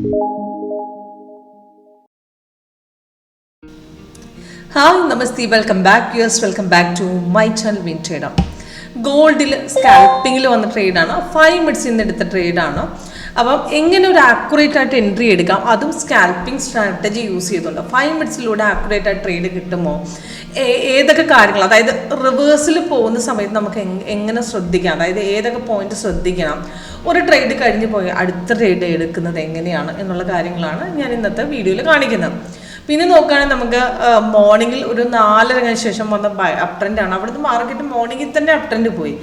Hi, Namaste, welcome back. Yes, welcome back to my channel Win Trader. ഗോൾഡിൽ സ്കാൽപ്പിങ്ങിൽ വന്ന ട്രേഡാണ്, 5 minutes ഇന്ന് എടുത്ത ട്രേഡാണ്. അപ്പം എങ്ങനെ ഒരു ആക്യുറേറ്റ് ആയിട്ട് എൻട്രി എടുക്കാം, അതും സ്കാൽപ്പിംഗ് സ്ട്രാറ്റജി യൂസ് ചെയ്തുകൊണ്ട് 5 മിനിറ്റ്സിലൂടെ ആക്യുറേറ്റ് ആയിട്ട് ട്രേഡ് കിട്ടുമോ, ഏതൊക്കെ കാര്യങ്ങൾ, അതായത് റിവേഴ്സിൽ പോകുന്ന സമയത്ത് നമുക്ക് എങ്ങനെ ശ്രദ്ധിക്കാം, അതായത് ഏതൊക്കെ പോയിന്റ് ശ്രദ്ധിക്കണം, ഒരു ട്രേഡ് കഴിഞ്ഞ് പോയി അടുത്ത ട്രേഡ് എടുക്കുന്നത് എങ്ങനെയാണ് എന്നുള്ള കാര്യങ്ങളാണ് ഞാൻ ഇന്നത്തെ വീഡിയോയിൽ കാണിക്കുന്നത്. പിന്നെ നോക്കുകയാണെങ്കിൽ നമുക്ക് മോർണിംഗിൽ ഒരു 4:30 ശേഷം വന്ന അപ് ട്രെൻഡാണ്. അവിടുത്തെ മാർക്കറ്റ് മോർണിംഗിൽ തന്നെ അപ് ട്രെൻഡ് പോയി.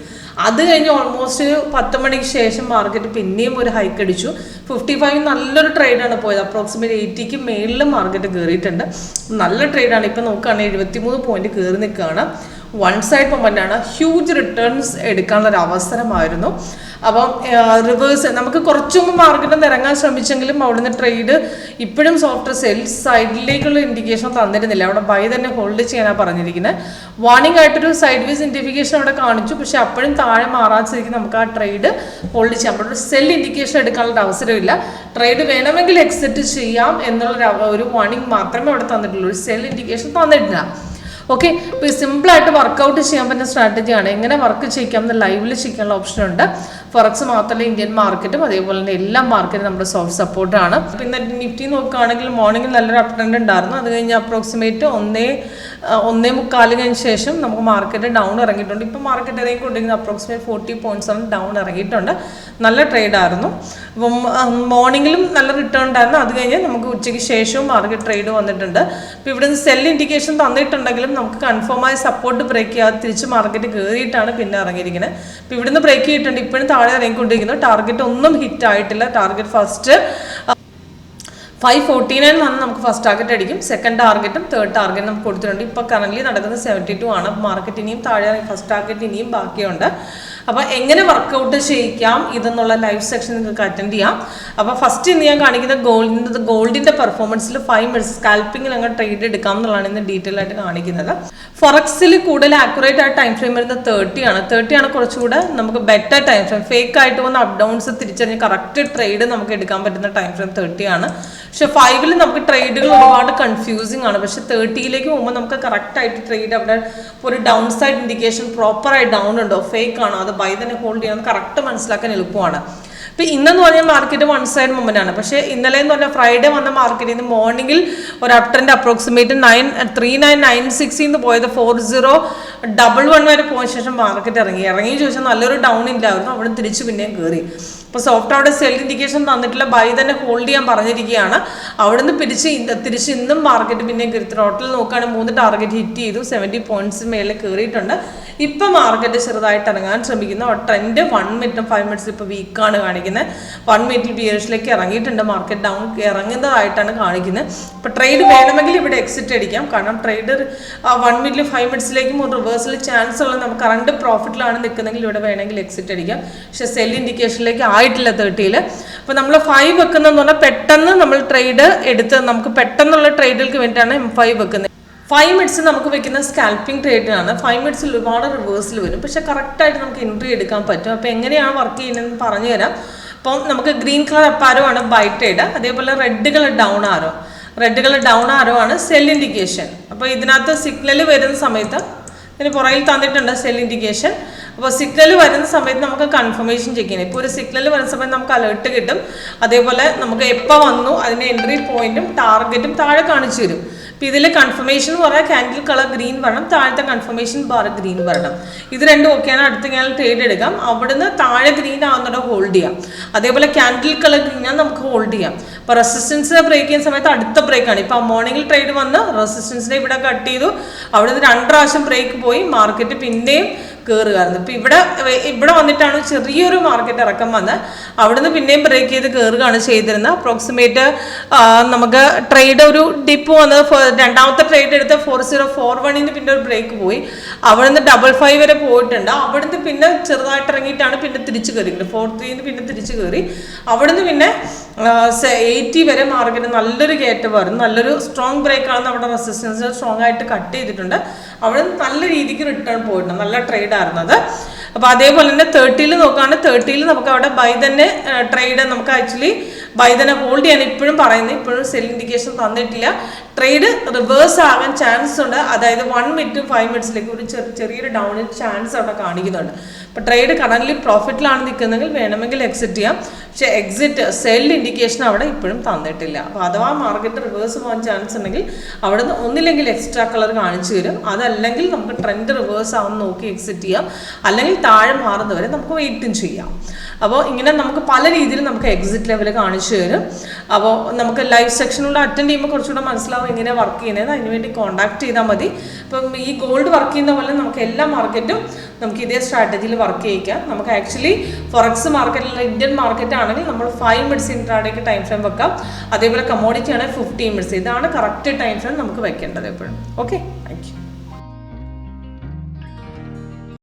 അത് കഴിഞ്ഞ് ഓൾമോസ്റ്റ് 10 മണിക്ക് ശേഷം മാർക്കറ്റ് പിന്നെയും ഒരു ഹൈക്ക് അടിച്ചു. 55 നല്ലൊരു ട്രേഡാണ് പോയത്. അപ്രോക്സിമേറ്റ് 80ക്ക് മേളിൽ മാർക്കറ്റ് കയറിയിട്ടുണ്ട്. നല്ല ട്രേഡാണ്. ഇപ്പം നോക്കുകയാണെങ്കിൽ 73 പോയിന്റ് കയറി നിൽക്കുകയാണ്. വൺ സൈഡ് മൊമെൻ്റാണ്. ഹ്യൂജ് റിട്ടേൺസ് എടുക്കാനുള്ളൊരു അവസരമായിരുന്നു. അപ്പം റിവേഴ്സ് നമുക്ക് കുറച്ചും മാർക്കറ്റിൽ ഇറങ്ങാൻ ശ്രമിച്ചെങ്കിലും അവിടുന്ന് ട്രേഡ് ഇപ്പോഴും സോഫ്റ്റ് സെൽസ് സൈഡിലേക്കുള്ള ഇൻഡിക്കേഷൻ തന്നിരുന്നില്ല. അവിടെ ബൈ തന്നെ ഹോൾഡ് ചെയ്യാനാണ് പറഞ്ഞിരിക്കുന്നത്. വാർണിംഗ് ആയിട്ടൊരു സൈഡ് വേസ് ഇൻഡിക്കേഷൻ അവിടെ കാണിച്ചു, പക്ഷെ അപ്പോഴും താഴെ മാറാതിരിക്കും നമുക്ക് ആ ട്രേഡ് ഹോൾഡ് ചെയ്യാം. അവിടെ ഒരു സെൽ ഇൻഡിക്കേഷൻ എടുക്കാനുള്ള അവസരമില്ല. ട്രേഡ് വേണമെങ്കിൽ എക്സിറ്റ് ചെയ്യാം എന്നുള്ള ഒരു വാർണിംഗ് മാത്രമേ അവിടെ തന്നിട്ടുള്ളൂ. ഒരു സെൽ ഇൻഡിക്കേഷൻ തന്നിട്ടില്ല. ഓക്കെ, ഇപ്പോൾ സിമ്പിളായിട്ട് വർക്കൗട്ട് ചെയ്യാൻ പറ്റുന്ന സ്ട്രാറ്റജിയാണ്. എങ്ങനെ വർക്ക് ചെയ്യിക്കാം എന്ന് ലൈവിൽ ചെയ്യാനുള്ള ഓപ്ഷൻ ഉണ്ട്. ഫോറക്സ് മാത്രമല്ല, ഇന്ത്യൻ മാർക്കറ്റും അതേപോലെ തന്നെ എല്ലാ മാർക്കറ്റും നമ്മുടെ സോഫ്റ്റ് സപ്പോർട്ടാണ്. പിന്നെ നിഫ്റ്റി നോക്കുകയാണെങ്കിൽ മോർണിംഗിൽ നല്ലൊരു അപ് ട്രെൻഡ് ഉണ്ടായിരുന്നു. അത് കഴിഞ്ഞ് അപ്രോക്സിമേറ്റ് 1.25 കഴിഞ്ഞ ശേഷം നമുക്ക് മാർക്കറ്റ് ഡൗൺ ഇറങ്ങിയിട്ടുണ്ട്. ഇപ്പോൾ മാർക്കറ്റ് ഇറങ്ങിക്കൊണ്ടിരിക്കുന്നത് അപ്രോക്സിമേറ്റ് 40 പോയിന്റ്സ് ഡൗൺ ഇറങ്ങിയിട്ടുണ്ട്. നല്ല ട്രേഡായിരുന്നു. അപ്പം മോർണിംഗിലും നല്ല റിട്ടേൺ ഉണ്ടായിരുന്നു. അത് കഴിഞ്ഞ് നമുക്ക് ഉച്ചയ്ക്ക് ശേഷവും മാർക്കറ്റ് ട്രേഡ് വന്നിട്ടുണ്ട്. ഇപ്പോൾ ഇവിടെ നിന്ന് സെൽ ഇൻഡിക്കേഷൻ തന്നിട്ടുണ്ടെങ്കിലും നമുക്ക് കൺഫേം ആയ സപ്പോർട്ട് ബ്രേക്ക് ചെയ്യാതെ തിരിച്ച് മാർക്കറ്റ് കയറിയിട്ടാണ് പിന്നെ ഇറങ്ങിയിരിക്കുന്നത്. ഇപ്പോൾ ഇവിടുന്ന് ബ്രേക്ക് ചെയ്തിട്ടുണ്ട്. ഇപ്പോഴും താഴെ ഇറങ്ങിക്കൊണ്ടിരിക്കുന്നു. ടാർഗറ്റ് ഒന്നും ഹിറ്റ് ആയിട്ടില്ല. ടാർഗറ്റ് ഫസ്റ്റ് 549 വന്ന് നമുക്ക് ഫസ്റ്റ് ടാർഗറ്റ് അടിക്കും. സെക്കൻഡ് ടാർഗറ്റും തേർഡ് ടാർഗറ്റും നമുക്ക് കൊടുത്തിട്ടുണ്ട്. ഇപ്പോൾ കറന്റ് നടക്കുന്നത് 72 ആണ്. മാർക്കറ്റ് ഇനിയും താഴെ ഫസ്റ്റ് ടാർഗറ്റ് ഇനിയും ബാക്കിയുണ്ട്. അപ്പോൾ എങ്ങനെ വർക്കൗട്ട് ചെയ്യിക്കാം ഇതെന്നുള്ള ലൈവ് സെക്ഷൻ നിങ്ങൾക്ക് അറ്റൻഡ് ചെയ്യാം. അപ്പോൾ ഫസ്റ്റ് ഇന്ന് ഞാൻ കാണിക്കുന്നത് ഗോൾഡിൻ്റെ പെർഫോമൻസിൽ 5 മിനിറ്റ്സ് സ്കാൽപ്പിങ്ങിൽ അങ്ങനെ ട്രേഡ് എടുക്കാം എന്നുള്ളതാണ് ഇന്ന് ഡീറ്റെയിൽ ആയിട്ട് കാണിക്കുന്നത്. ഫോറക്സിൽ കൂടുതൽ ആക്യുറേറ്റ് ആയിട്ട് ടൈം ഫ്രെയിം വരുന്നത് 30 ആണ്. 30 ആണ് കുറച്ചുകൂടെ നമുക്ക് ബെറ്റർ ടൈം ഫ്രെയിം. ഫേക്ക് ആയിട്ട് വന്ന അപ്പ് ഡൗൺസ് തിരിച്ചറിഞ്ഞ് കറക്റ്റ് ട്രേഡ് നമുക്ക് എടുക്കാൻ പറ്റുന്ന ടൈം ഫ്രെയിം 30 ആണ്. പക്ഷെ 5-ൽ നമുക്ക് ട്രേഡുകൾ ഒരുപാട് കൺഫ്യൂസിങ് ആണ്. പക്ഷെ 30-ലേക്ക് പോകുമ്പോൾ നമുക്ക് കറക്റ്റായിട്ട് ട്രേഡ് അവിടെ ഒരു ഡൗൺ സൈഡ് ഇൻഡിക്കേഷൻ പ്രോപ്പറായി ഡൗൺ ഉണ്ടോ ഫേക്ക് ആണോ അത് ബൈ തന്നെ ഹോൾഡ് ചെയ്യാൻ കറക്റ്റ് മനസ്സിലാക്കാൻ എളുപ്പമാണ്. ഇപ്പം ഇന്നെന്ന് പറഞ്ഞാൽ മാർക്കറ്റ് വൺ സൈഡ് മൊമെൻ്റ് ആണ്. പക്ഷേ ഇന്നലെ എന്ന് പറഞ്ഞാൽ ഫ്രൈഡേ വന്ന മാർക്കറ്റിൽ നിന്ന് മോർണിംഗിൽ ഒരു അപ് ട്രെൻഡ് അപ്രോക്സിമേറ്റ് 3996 നിന്ന് പോയത് 4011 വരെ പോയ ശേഷം മാർക്കറ്റ് ഇറങ്ങി ചോദിച്ചാൽ നല്ലൊരു ഡൗൺ ഇല്ലായിരുന്നു. അവിടെ തിരിച്ച് പിന്നെയും കയറി. ഇപ്പോൾ സോഫ്റ്റ് അവിടെ സെൽ ഇൻഡിക്കേഷൻ തന്നിട്ടില്ല, ബൈ തന്നെ ഹോൾഡ് ചെയ്യാൻ പറഞ്ഞിരിക്കുകയാണ്. അവിടുന്ന് തിരിച്ച് ഇന്നും മാർക്കറ്റ് പിന്നെയും കയറി. ടോട്ടൽ നോക്കുകയാണെങ്കിൽ 3 ടാർഗറ്റ് ഹിറ്റ് ചെയ്തു. 70 പോയിന്റ്സ് മേലെ കയറിയിട്ടുണ്ട്. ഇപ്പം മാർക്കറ്റ് ചെറുതായിട്ട് ഇറങ്ങാൻ ശ്രമിക്കുന്നു. ട്രെൻഡ് 1 മിനിറ്റും 5 മിനിറ്റ്സ് ഇപ്പോൾ വീക്കാണ് കാണിക്കുന്നത്. 1 മിനിറ്റിൽ ബിയറിഷിലേക്ക് ഇറങ്ങിയിട്ടുണ്ട്. മാർക്കറ്റ് ഡൗൺ ഇറങ്ങുന്നതായിട്ടാണ് കാണിക്കുന്നത്. ഇപ്പോൾ ട്രേഡ് വേണമെങ്കിൽ ഇവിടെ എക്സിറ്റ് അടിക്കാം. കാരണം ട്രേഡ് 1 മിനിറ്റിൽ 5 മിനിറ്റ്സിലേക്കും ഒരു റിവേഴ്സിൽ ചാൻസ് ഉള്ള നമുക്ക് കറണ്ട് പ്രോഫിറ്റിലാണ് നിൽക്കുന്നതെങ്കിൽ ഇവിടെ വേണമെങ്കിൽ എക്സിറ്റ് അടിക്കാം. പക്ഷേ സെൽ ഇൻഡിക്കേഷനിലേക്ക് ആയിട്ടില്ല 30-ൽ. അപ്പോൾ നമ്മൾ 5 വെക്കുന്നതെന്ന് പറഞ്ഞാൽ പെട്ടെന്ന് നമ്മൾ ട്രേഡ് എടുത്ത് നമുക്ക് പെട്ടെന്നുള്ള ട്രേഡുകൾക്ക് വേണ്ടിയിട്ടാണ് M5 വെക്കുന്നത്. 5 മിനിറ്റ്സ് നമുക്ക് വെക്കുന്ന സ്കാൽപ്പിംഗ് ട്രേഡിനാണ്. 5 മിനിറ്റ്സിൽ ഒരുപാട് റിവേഴ്സിൽ വരും. പക്ഷേ കറക്റ്റായിട്ട് നമുക്ക് എൻട്രി എടുക്കാൻ പറ്റും. അപ്പോൾ എങ്ങനെയാണ് വർക്ക് ചെയ്യുന്നതെന്ന് പറഞ്ഞു തരാം. അപ്പം നമുക്ക് ഗ്രീൻ കളർ അപ്പ് ആരോ ആണ് ബൈ ട്രേഡ്. അതേപോലെ റെഡ് കളർ ഡൗൺ ആരോ ആണ് സെൽ ഇൻഡിക്കേഷൻ. അപ്പോൾ ഇതിനകത്ത് സിഗ്നൽ വരുന്ന സമയത്ത് ഇതിന് പുറകിൽ തന്നിട്ടുണ്ട് സെൽ ഇൻഡിക്കേഷൻ. അപ്പോൾ സിഗ്നൽ വരുന്ന സമയത്ത് നമുക്ക് കൺഫർമേഷൻ ചെക്ക് ചെയ്യണം. ഇപ്പോൾ ഒരു സിഗ്നൽ വരുന്ന സമയത്ത് നമുക്ക് അലേർട്ട് കിട്ടും. അതേപോലെ നമുക്ക് എപ്പോൾ വന്നു അതിൻ്റെ എൻട്രി പോയിന്റും ടാർഗറ്റും താഴെ കാണിച്ചു തരും. അപ്പോൾ ഇതിൽ കൺഫർമേഷൻ എന്ന് പറഞ്ഞാൽ ക്യാൻഡിൽ കളർ ഗ്രീൻ വരണം, താഴത്തെ കൺഫർമേഷൻ ബാർ ഗ്രീൻ വരണം. ഇത് രണ്ടും ഒക്കെയാണ് അടുത്ത് ഞാൻ ട്രേഡ് എടുക്കാം. അവിടുന്ന് താഴെ ഗ്രീൻ ആവുന്നുണ്ടോ ഹോൾഡ് ചെയ്യാം. അതേപോലെ ക്യാൻഡിൽ കളർ ഗ്രീനാണ് നമുക്ക് ഹോൾഡ് ചെയ്യാം. അപ്പോൾ റെസിസ്റ്റൻസിനെ ബ്രേക്ക് ചെയ്യുന്ന സമയത്ത് അടുത്ത ബ്രേക്കാണ്. ഇപ്പോൾ മോർണിംഗിൽ ട്രേഡ് വന്ന് റെസിസ്റ്റൻസിനെ ഇവിടെ കട്ട് ചെയ്തു. അവിടുന്ന് 2 പ്രാവശ്യം ബ്രേക്ക് പോയി മാർക്കറ്റ് പിന്നെയും കയറുകയായിരുന്നു. ഇപ്പോൾ ഇവിടെ വന്നിട്ടാണ് ചെറിയൊരു മാർക്കറ്റ് ഇറക്കം വന്ന് അവിടുന്ന് പിന്നെയും ബ്രേക്ക് ചെയ്ത് കയറുകയാണ് ചെയ്തിരുന്നത്. അപ്രോക്സിമേറ്റ് നമുക്ക് ട്രേഡ് ഒരു ഡിപ്പ് വന്നത് രണ്ടാമത്തെ ട്രേഡ് എടുത്ത് 4041 പിന്നെ ഒരു ബ്രേക്ക് പോയി. അവിടുന്ന് 55 വരെ പോയിട്ടുണ്ട്. അവിടുന്ന് പിന്നെ ചെറുതായിട്ട് ഇറങ്ങിയിട്ടാണ് പിന്നെ തിരിച്ചു കയറിയത്. 43 പിന്നെ തിരിച്ചു കയറി. അവിടുന്ന് പിന്നെ 80 വരെ മാർക്കറ്റ് നല്ലൊരു കയറ്റമായിരുന്നു. നല്ലൊരു സ്ട്രോങ് ബ്രേക്കാണ്. അവിടെ റെസിസ്റ്റൻസ് സ്ട്രോങ് ആയിട്ട് കട്ട് ചെയ്തിട്ടുണ്ട്. അവിടെ നല്ല രീതിക്ക് റിട്ടേൺ പോയിട്ടുണ്ട്. നല്ല ട്രേഡായിരുന്നത്. അപ്പോൾ അതേപോലെ തന്നെ 30-ൽ നോക്കുകയാണെങ്കിൽ 30-ൽ നമുക്ക് അവിടെ ബൈ തന്നെ ട്രേഡ് നമുക്ക് ആക്ച്വലി ബൈ തന്നെ ഹോൾഡ് ചെയ്യാൻ ഇപ്പോഴും പറയുന്നത്, ഇപ്പോഴും സെൽ ഇൻഡിക്കേഷൻ തന്നിട്ടില്ല. ട്രേഡ് റിവേഴ്സ് ആകാൻ ചാൻസ് ഉണ്ട്, അതായത് 1 മിനിറ്റ് 5 മിനിറ്റ്സിലേക്ക് ഒരു ചെറിയൊരു ഡൗണിൽ ചാൻസ് അവിടെ കാണിക്കുന്നുണ്ട്. അപ്പോൾ ട്രേഡ് കറന്റ് പ്രോഫിറ്റിലാണ് നിൽക്കുന്നതെങ്കിൽ വേണമെങ്കിൽ എക്സിറ്റ് ചെയ്യാം. പക്ഷെ എക്സിറ്റ് സെൽ ഇൻഡിക്കേഷൻ അവിടെ ഇപ്പോഴും തന്നിട്ടില്ല. അപ്പോൾ അഥവാ മാർക്കറ്റ് റിവേഴ്സ് പോകാൻ ചാൻസ് ഉണ്ടെങ്കിൽ അവിടെ നിന്ന് ഒന്നില്ലെങ്കിൽ എക്സ്ട്രാ കളർ കാണിച്ചു തരും, അതല്ലെങ്കിൽ നമുക്ക് ട്രെൻഡ് റിവേഴ്സ് ആവുന്ന നോക്കി എക്സിറ്റ് ചെയ്യാം, അല്ലെങ്കിൽ താഴെ മാറുന്നവരെ നമുക്ക് വെയിറ്റും ചെയ്യാം. അപ്പോൾ ഇങ്ങനെ നമുക്ക് പല രീതിയിൽ നമുക്ക് എക്സിറ്റ് ലെവൽ കാണിച്ചു തരും. അപ്പോൾ നമുക്ക് ലൈവ് സെക്ഷനിലൂടെ അറ്റൻഡ് ചെയ്യുമ്പോൾ കുറച്ചുകൂടെ മനസ്സിലാവും എങ്ങനെ വർക്ക് ചെയ്യുന്നത്. അതിനുവേണ്ടി കോൺടാക്ട് ചെയ്താൽ മതി. ഇപ്പം ഈ ഗോൾഡ് വർക്ക് ചെയ്യുന്ന പോലെ നമുക്ക് എല്ലാ മാർക്കറ്റും നമുക്ക് ഇതേ സ്ട്രാറ്റജിയിൽ വർക്ക് ചെയ്യിക്കാം. നമുക്ക് ആക്ച്വലി ഫോറക്സ് മാർക്കറ്റിൽ ഇന്ത്യൻ മാർക്കറ്റ് ആണെങ്കിൽ നമ്മൾ 5 മിനിറ്റ്സ് ഇൻട്രാഡേക്ക് ടൈം ഫ്രെയിം വെക്കാം. അതേപോലെ കമ്മോഡിറ്റി ആണെങ്കിൽ 15 മിനിറ്റ്സ്. ഇതാണ് കറക്റ്റ് ടൈം ഫ്രെയിം നമുക്ക് വെക്കേണ്ടത് എപ്പോഴും. ഓക്കെ.